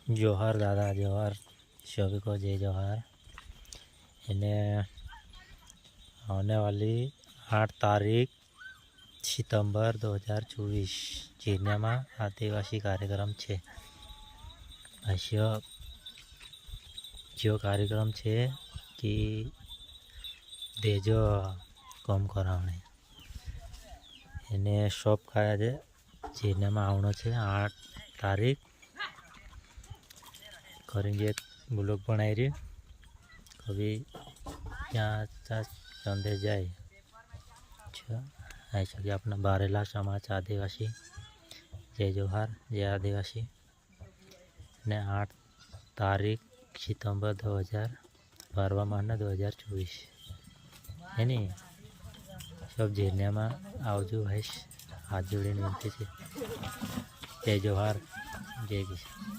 जोहार दादा जोहार सभी को जय जोहार। इन्हें आने वाली 8 तारीख सितंबर 2024 चीनिया में आदिवासी कार्यक्रम है। ऐसा जो कार्यक्रम है कि देजो कम कराने इन्हें शॉप खाया जे चीनिया में आवनो है 8 तारीख करेंगे। ब्लॉग बनाई रही कभी यहाँ संदेश जाए। अच्छा ऐसा कि अपना बारेला समाज आदिवासी जय जोहार जय आदिवासी ने 8 तारीख सितंबर 2012 महीना 2024 है नहीं सब झेलने में आवजू है। हाथ जोड़ी विनती है। जय जोहार जय किसान।